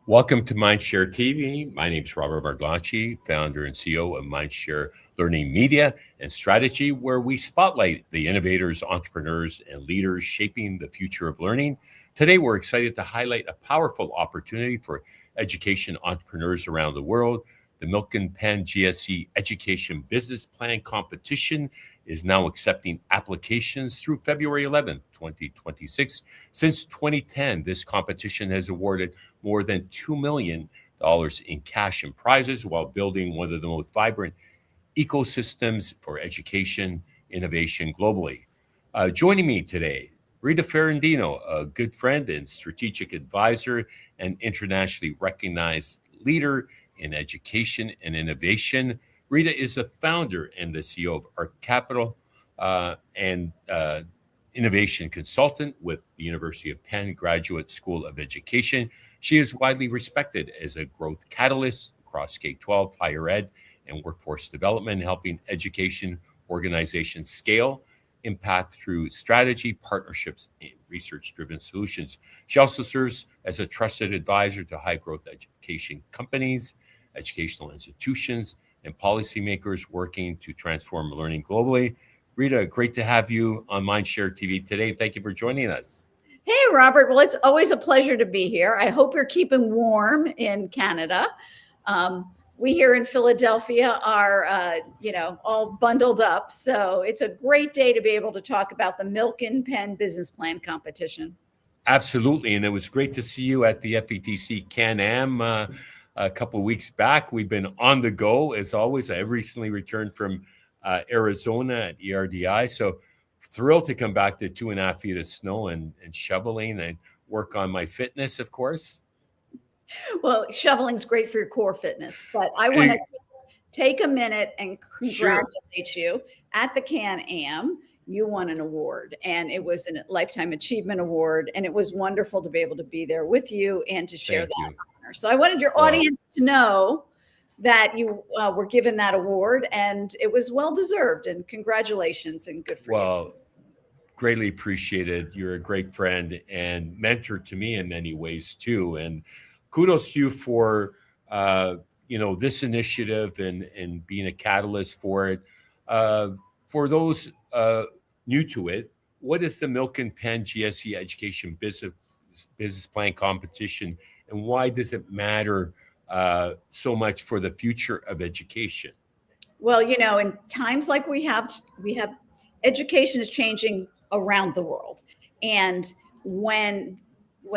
Welcome to MindShareTV. My name is Robert Barglacci, founder and CEO of MindShare Learning Media and Strategy, where we spotlight the innovators, entrepreneurs, and leaders shaping the future of learning. Today, we're excited to highlight a powerful opportunity for education entrepreneurs around the world. The Milken-Penn GSE Education Business Plan Competition is now accepting applications through February 11, 2026. Since 2010, this competition has awarded more than $2 million in cash and prizes while building one of the most vibrant ecosystems for education innovation globally. Joining me today, Rita Ferrandino, a good friend and strategic advisor and internationally recognized leader in education and innovation. Rita is the founder and the CEO of Arc Capital and innovation consultant with the University of Penn Graduate School of Education. She is widely respected as a growth catalyst across K-12, higher ed, and workforce development, helping education organizations scale impact through strategy, partnerships, and research-driven solutions. She also serves as a trusted advisor to high-growth education companies, educational institutions, and policymakers working to transform learning globally. Rita, great to have you on MindShareTV today. Thank you for joining us. Hey, Robert. Well, it's always a pleasure to be here. I hope you're keeping warm in Canada. We here in Philadelphia are, all bundled up. So it's a great day to be able to talk about the Milken-Penn Business Plan Competition. Absolutely. And it was great to see you at the FETC Can-Am a couple of weeks back. We've been on the go, as always. I recently returned from Arizona at ERDI. So thrilled to come back to 2.5 feet of snow and shoveling and work on my fitness, of course. Well, shoveling's great for your core fitness, but I want to take a minute and congratulate you at the Can-Am. You won an award, and it was a Lifetime Achievement Award, and it was wonderful to be able to be there with you and to share that honor. So I wanted your audience to know that you were given that award, and it was well-deserved, and congratulations, and good for you. Well, greatly appreciated. You're a great friend and mentor to me in many ways, too, and kudos to you for, this initiative and being a catalyst for it. For those new to it, what is the Milken-Penn GSE Education Business Plan Competition, and why does it matter so much for the future of education? Well, in times like we have education is changing around the world, and when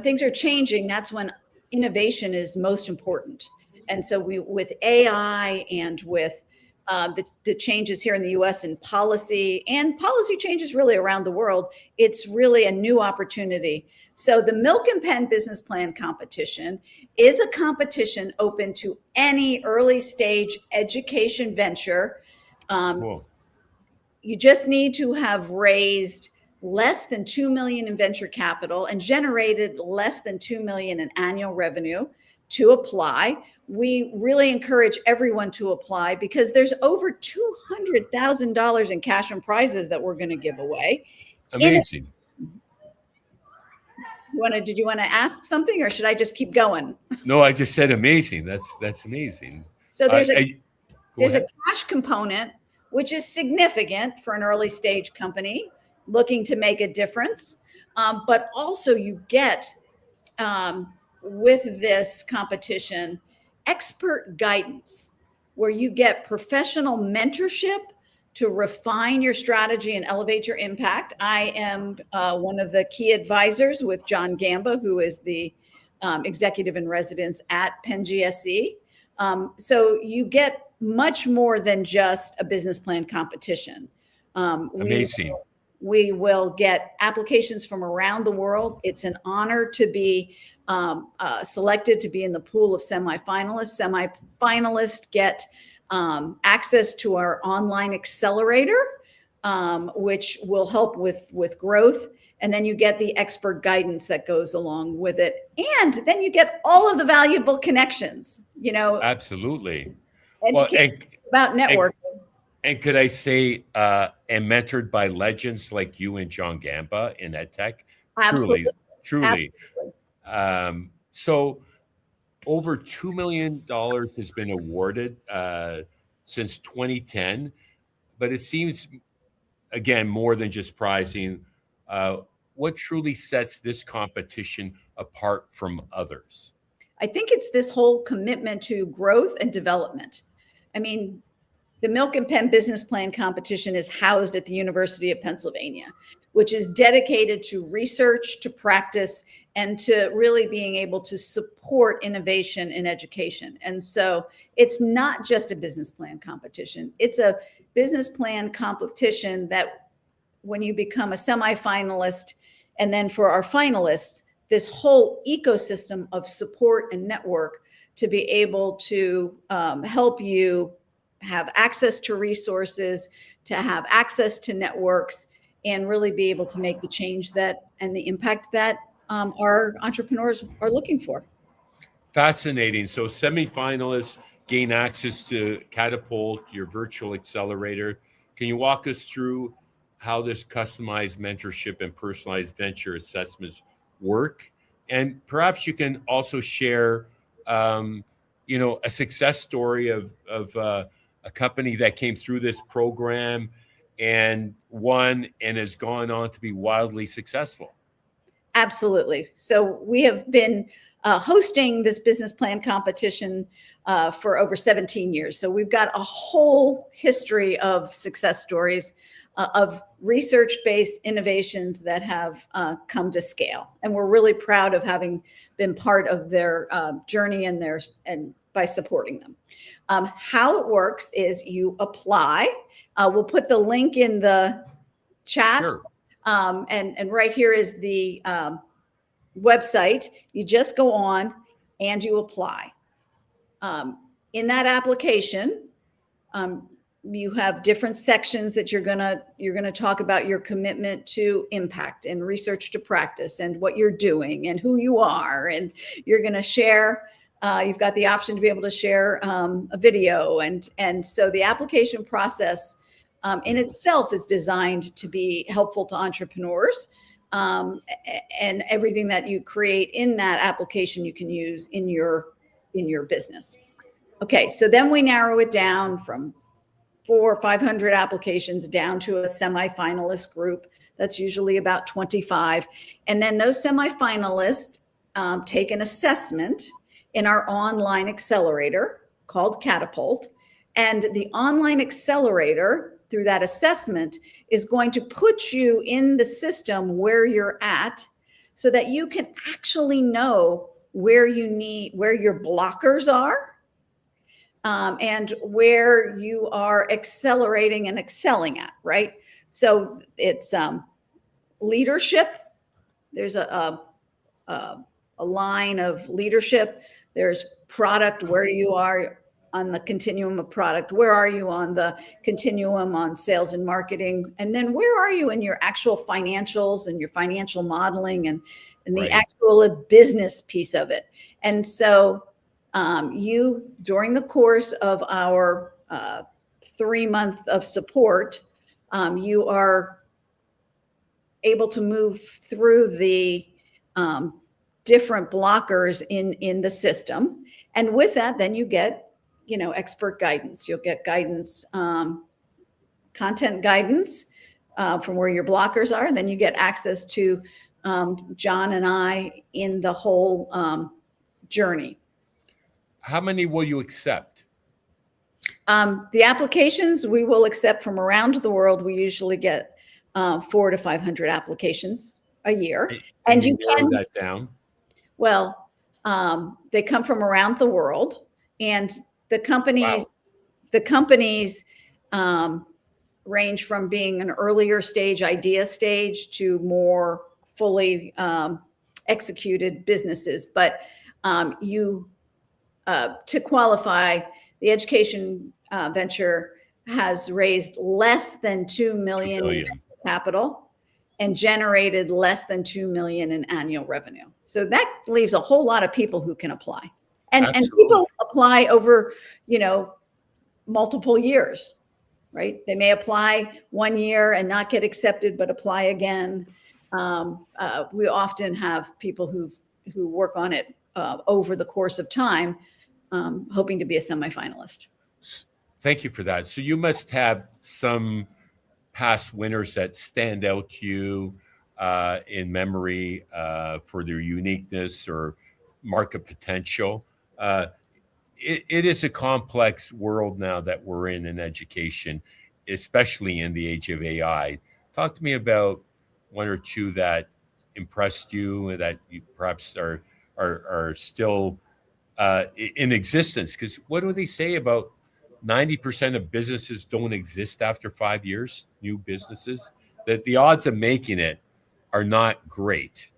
things are changing, that's when innovation is most important. And so with AI and with the changes here in the U.S. in policy and policy changes really around the world, it's really a new opportunity. So the Milken-Penn Business Plan Competition is a competition open to any early stage education venture. You just need to have raised less than $2 million in venture capital and generated less than $2 million in annual revenue to apply. We really encourage everyone to apply because there's over $200,000 in cash and prizes that we're going to give away. Amazing. Did you want to ask something, or should I just keep going? No, I just said amazing. That's amazing. So there's a cash component, which is significant for an early stage company looking to make a difference. But also you get, with this competition, expert guidance, where you get professional mentorship to refine your strategy and elevate your impact. I am one of the key advisors with John Gamba, who is the executive in residence at Penn GSE. So you get much more than just a business plan competition. Amazing. We will get applications from around the world. It's an honor to be selected to be in the pool of semifinalists. Semifinalists get access to our online accelerator, which will help with growth. And then you get the expert guidance that goes along with it. And then you get all of the valuable connections, Absolutely. About networking. And could I say, and mentored by legends like you and John Gamba in EdTech? Absolutely. Truly. So Over $2 million has been awarded since 2010, but it seems, again, more than just prizing. What truly sets this competition apart from others? I think it's this whole commitment to growth and development. I mean, the Milken-Penn Business Plan competition is housed at the University of Pennsylvania, which is dedicated to research, to practice, and to really being able to support innovation in education. And so it's not just a business plan competition. It's a business plan competition that when you become a semifinalist, and then for our finalists, this whole ecosystem of support and network to be able to help you have access to resources, to have access to networks, and really be able to make the change that and the impact that our entrepreneurs are looking for. Fascinating. So semifinalists gain access to Catapult, your virtual accelerator. Can you walk us through how this customized mentorship and personalized venture assessments work? And perhaps you can also share, a success story of a company that came through this program and won and has gone on to be wildly successful. Absolutely. So we have been hosting this business plan competition for over 17 years. So we've got a whole history of success stories of research-based innovations that have come to scale. And we're really proud of having been part of their journey and by supporting them. How it works is you apply. We'll put the link in the chat. Sure. And right here is the website. You just go on and you apply. In that application, you have different sections that you're gonna talk about your commitment to impact and research to practice and what you're doing and who you are, and you're gonna share. You've got the option to be able to share a video, and so the application process in itself is designed to be helpful to entrepreneurs, and everything that you create in that application you can use in your business. Okay, so then we narrow it down from 400 or 500 applications down to a semifinalist group. That's usually about 25. And then those semifinalists take an assessment in our online accelerator called Catapult. And the online accelerator, through that assessment, is going to put you in the system where you're at so that you can actually know where your blockers are, and where you are accelerating and excelling at, right? So it's leadership. There's a line of leadership. There's product, where you are on the continuum of product. Where are you on the continuum on sales and marketing? And then where are you in your actual financials and your financial modeling and the Right. actual business piece of it? And so you, during the course of our 3 month of support, you are able to move through the different blockers in the system. And with that, then you get, expert guidance. You'll get guidance, content guidance from where your blockers are. And then you get access to John and I in the whole journey. How many will you accept? The applications we will accept from around the world. We usually get 400 to 500 applications a year. And you can narrow that down. Well, they come from around the world, and the companies, range from being an earlier stage idea stage to more fully executed businesses. But to qualify, the education venture has raised less than $2 million in capital and generated less than $2 million in annual revenue. So that leaves a whole lot of people who can apply, and people apply over, multiple years, right? They may apply 1 year and not get accepted, but apply again. We often have people who work on it over the course of time, hoping to be a semifinalist. Thank you for that. So you must have some past winners that stand out to you in memory for their uniqueness or market potential. It is a complex world now that we're in education, especially in the age of AI. Talk to me about one or two that impressed you, that you perhaps are still in existence. Because what do they say about 90% of businesses don't exist after 5 years, new businesses? That the odds of making it are not great.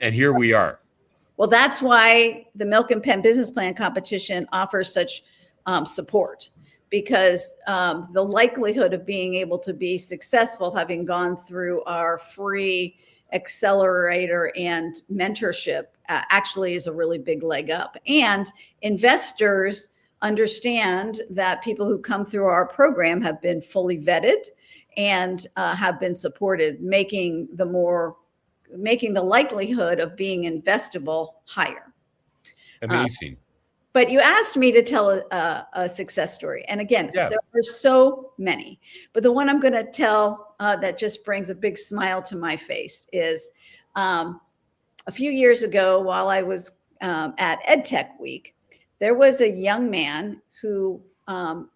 And here we are. Well, that's why the Milken-Penn Business Plan competition offers such support, because the likelihood of being able to be successful, having gone through our free accelerator and mentorship, actually is a really big leg up. And investors understand that people who come through our program have been fully vetted and have been supported, making the likelihood of being investable higher. Amazing. But you asked me to tell a success story. And again, there are so many. But the one I'm going to tell that just brings a big smile to my face is a few years ago, while I was at EdTech Week, there was a young man who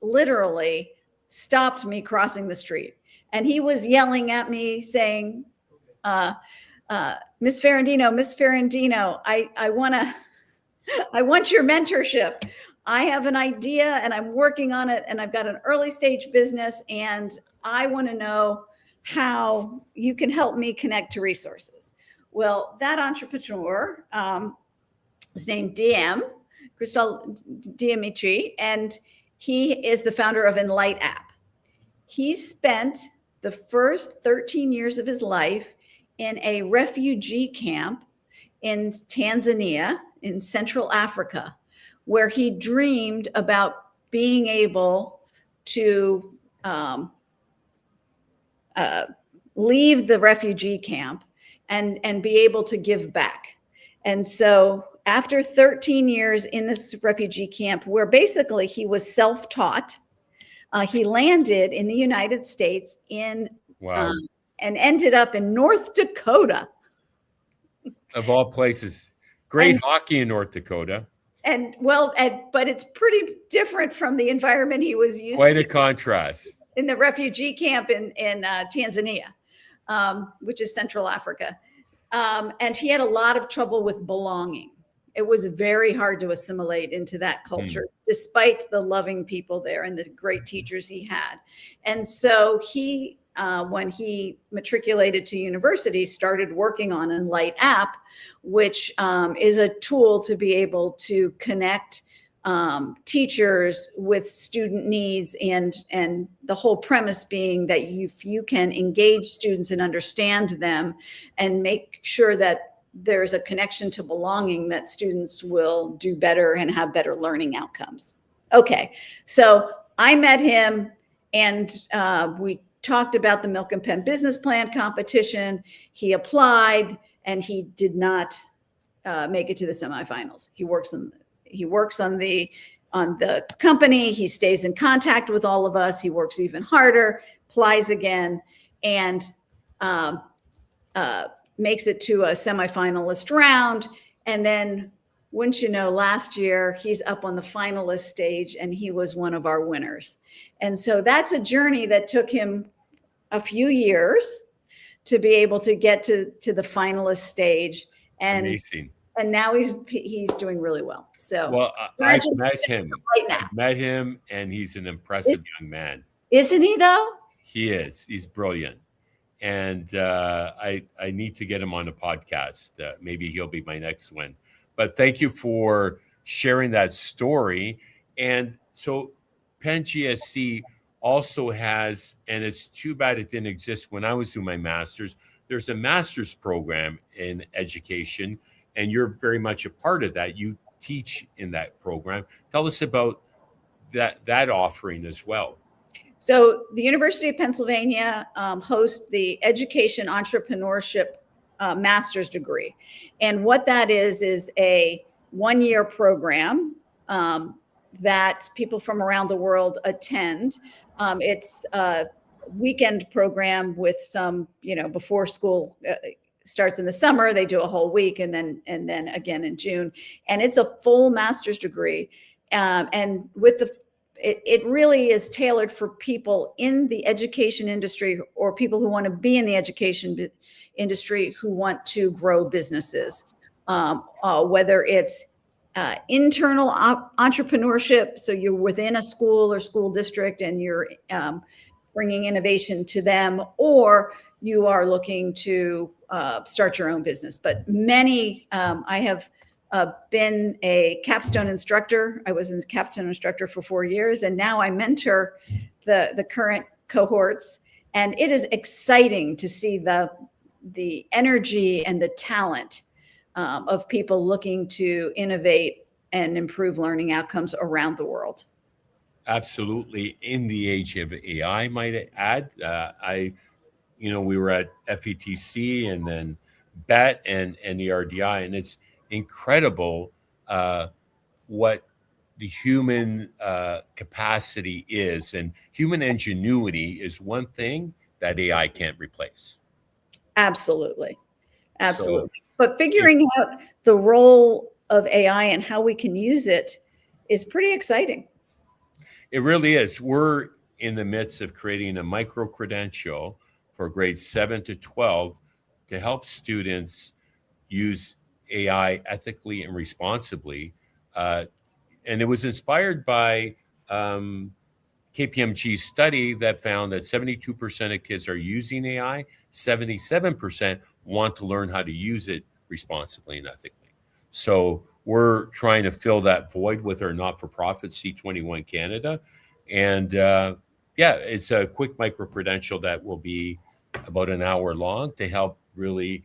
literally stopped me crossing the street. And he was yelling at me saying, Miss Ferrandino, I want your mentorship. I have an idea and I'm working on it, and I've got an early stage business, and I want to know how you can help me connect to resources. Well, that entrepreneur is named Christophe Dimitri, and he is the founder of Enlight app. He spent the first 13 years of his life in a refugee camp in Tanzania, in Central Africa, where he dreamed about being able to leave the refugee camp and be able to give back. And so after 13 years in this refugee camp, where basically he was self-taught, he landed in the United States and ended up in North Dakota. Of all places. Great hockey in North Dakota. But it's pretty different from the environment he was used to. Quite a contrast. In the refugee camp in Tanzania, which is Central Africa. And he had a lot of trouble with belonging. It was very hard to assimilate into that culture, despite the loving people there and the great teachers he had. And so he, when he matriculated to university, started working on Enlight app, which is a tool to be able to connect teachers with student needs, and the whole premise being that if you can engage students and understand them and make sure that there's a connection to belonging, that students will do better and have better learning outcomes. Okay, so I met him and we talked about the Milken-Penn Business Plan competition. He applied and he did not make it to the semifinals. He works on the company. He stays in contact with all of us. He works even harder, applies again, and makes it to a semifinalist round. And then, wouldn't you know, last year he's up on the finalist stage and he was one of our winners. And so that's a journey that took him a few years to be able to get to the finalist stage. And amazing. And now he's doing really well. So, well, I've met him. Met him, and he's an impressive young man. Isn't he though? He is. He's brilliant, and I need to get him on a podcast. Maybe he'll be my next one. But thank you for sharing that story. And so, Penn GSE also has, and it's too bad it didn't exist when I was doing my master's. There's a master's program in education. And you're very much a part of that. You teach in that program. Tell us about that offering as well. So the University of Pennsylvania hosts the Education Entrepreneurship Master's degree. And what that is a one-year program that people from around the world attend. It's a weekend program with some, before school starts in the summer, they do a whole week, and then again in June, and it's a full master's degree. And with it really is tailored for people in the education industry, or people who want to be in the education industry who want to grow businesses, whether it's internal entrepreneurship, so you're within a school or school district and you're bringing innovation to them, or you are looking to start your own business. But I have been a capstone instructor. I was a capstone instructor for 4 years, and now I mentor the current cohorts. And it is exciting to see the energy and the talent of people looking to innovate and improve learning outcomes around the world. Absolutely. In the age of AI, I might add, we were at FETC and then BET and the RDI, and it's incredible what the human capacity is, and human ingenuity is one thing that AI can't replace. Absolutely. But figuring out the role of AI and how we can use it is pretty exciting. It really is. We're in the midst of creating a micro-credential for grades 7 to 12 to help students use AI ethically and responsibly. And it was inspired by KPMG's study that found that 72% of kids are using AI, 77% want to learn how to use it responsibly and ethically. So we're trying to fill that void with our not-for-profit C21 Canada. And it's a quick micro-credential that will be about an hour long to help really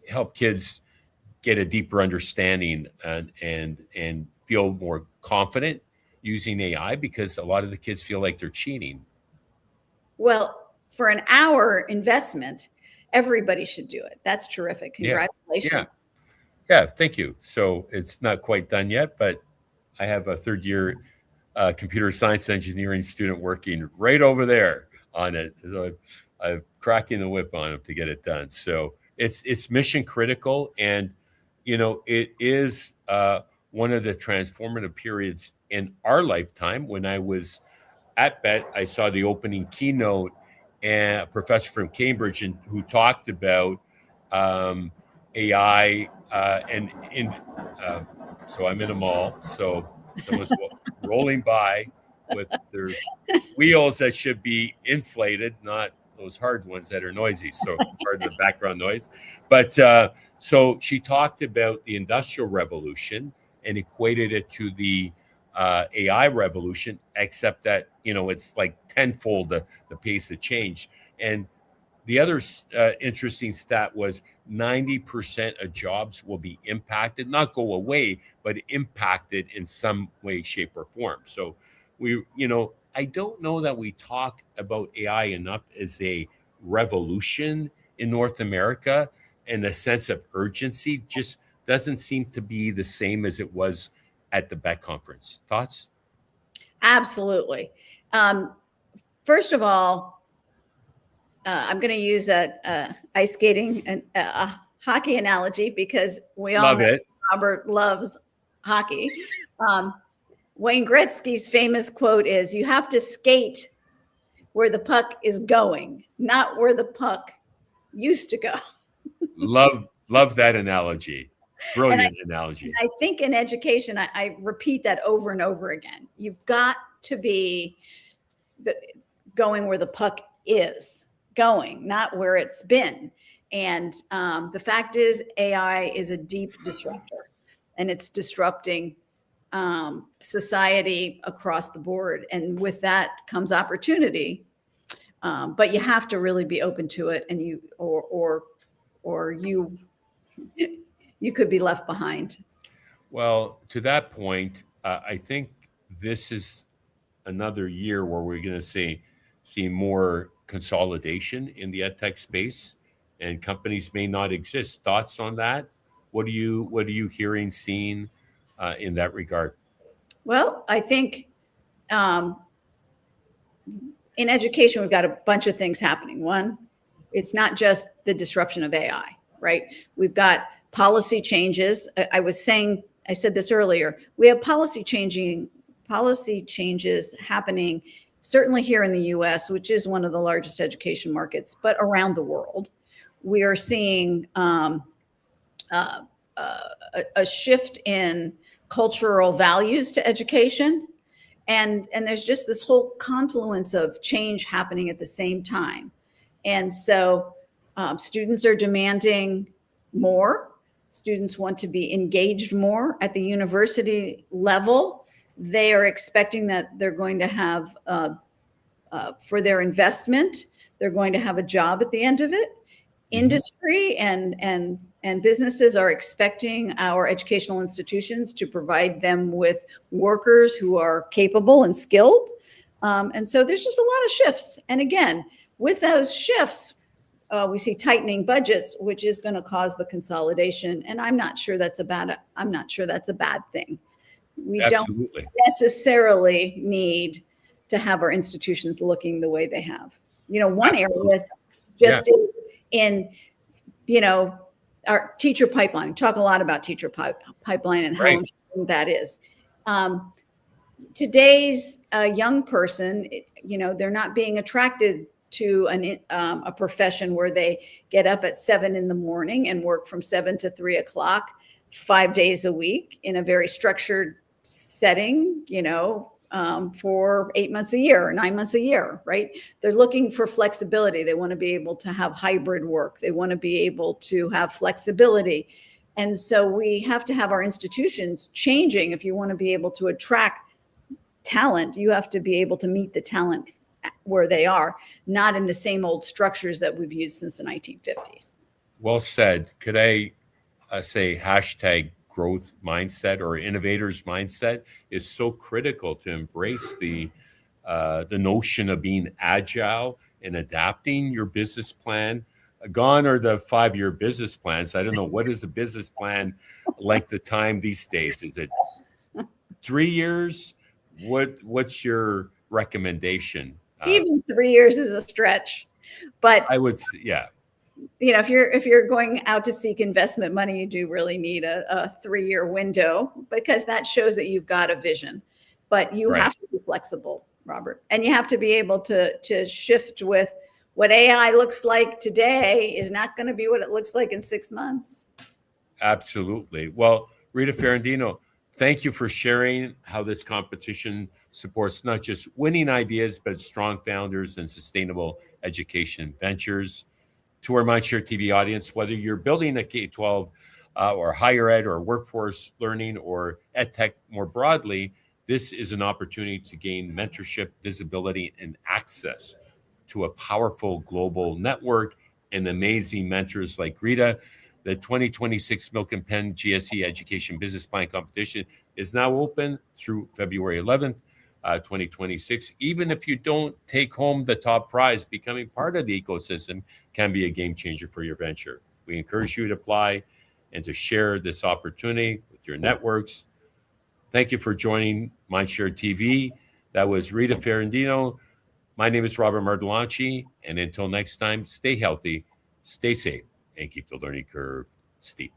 help kids get a deeper understanding and feel more confident using AI, because a lot of the kids feel like they're cheating. Well, for an hour investment, everybody should do it. That's terrific. Congratulations. Yeah, thank you. So it's not quite done yet, but I have a third year computer science engineering student working right over there on it. So I'm cracking the whip on him to get it done. So it's mission critical, and it is one of the transformative periods in our lifetime. When I was at BET, I saw the opening keynote, and a professor from Cambridge who talked about AI so I'm in a mall, so someone's rolling by with their wheels that should be inflated, not those hard ones that are noisy. So pardon the background noise. But so she talked about the Industrial Revolution and equated it to the AI revolution, except that, it's like tenfold the pace of change. And the other interesting stat was 90% of jobs will be impacted, not go away, but impacted in some way, shape, or form. So I don't know that we talk about AI enough as a revolution in North America, and the sense of urgency just doesn't seem to be the same as it was at the BET conference. Thoughts? Absolutely. First of all, I'm going to use a ice skating and a hockey analogy, because we all know Robert loves hockey. Wayne Gretzky's famous quote is, "You have to skate where the puck is going, not where the puck used to go." Love that analogy. Brilliant analogy. I think in education, I repeat that over and over again. You've got to be going where the puck is going, not where it's been. And the fact is, AI is a deep disruptor, and it's disrupting society across the board. And with that comes opportunity. But you have to really be open to it, and you could be left behind. Well, to that point, I think this is another year where we're going to see more consolidation in the EdTech space, and companies may not exist. Thoughts on that? What are you hearing, seeing in that regard? Well, I think in education, we've got a bunch of things happening. One, it's not just the disruption of AI, right? We've got policy changes. I said this earlier. We have policy changes happening, certainly here in the U.S., which is one of the largest education markets, but around the world, we are seeing a shift in cultural values to education. And there's just this whole confluence of change happening at the same time. And so students are demanding more. Students want to be engaged more at the university level. They are expecting that they're going to have, for their investment, they're going to have a job at the end of it. Industry and businesses are expecting our educational institutions to provide them with workers who are capable and skilled. And so there's just a lot of shifts. And again, with those shifts, we see tightening budgets, which is going to cause the consolidation. And I'm not sure that's a bad thing. We Absolutely. don't necessarily need to have our institutions looking the way they have. One Absolutely. area just is in, our teacher pipeline. We talk a lot about teacher pipeline and how important that is. Today's young person, they're not being attracted to a profession where they get up at 7 a.m. and work from 7 to 3 o'clock, 5 days a week in a very structured setting, for 8 months a year or 9 months a year, right? They're looking for flexibility. They want to be able to have hybrid work. They want to be able to have flexibility. And so we have to have our institutions changing. If you want to be able to attract talent, you have to be able to meet the talent where they are, not in the same old structures that we've used since the 1950s. Well said. Could I say hashtag growth mindset or innovators mindset is so critical to embrace the notion of being agile and adapting your business plan. Gone are the 5-year business plans. I don't know, what is a business plan like the time these days? Is it 3 years? What's your recommendation? Even 3 years is a stretch, but I would say, yeah. If you're going out to seek investment money, you do really need a 3-year window, because that shows that you've got a vision. But you have to be flexible, Robert, and you have to be able to shift with what AI looks like today is not going to be what it looks like in 6 months. Absolutely. Well, Rita Ferrandino, thank you for sharing how this competition supports not just winning ideas, but strong founders and sustainable education ventures. To our MindShareTV audience, whether you're building a K-12 or higher ed or workforce learning or EdTech more broadly, this is an opportunity to gain mentorship, visibility, and access to a powerful global network and amazing mentors like Rita. The 2026 Milken-Penn GSE Education Business Plan Competition is now open through February 11th, 2026. Even if you don't take home the top prize, becoming part of the ecosystem can be a game changer for your venture. We encourage you to apply and to share this opportunity with your networks. Thank you for joining MindShareTV. That was Rita Ferrandino. My name is Robert Martelacci, and until next time, stay healthy, stay safe, and keep the learning curve steep.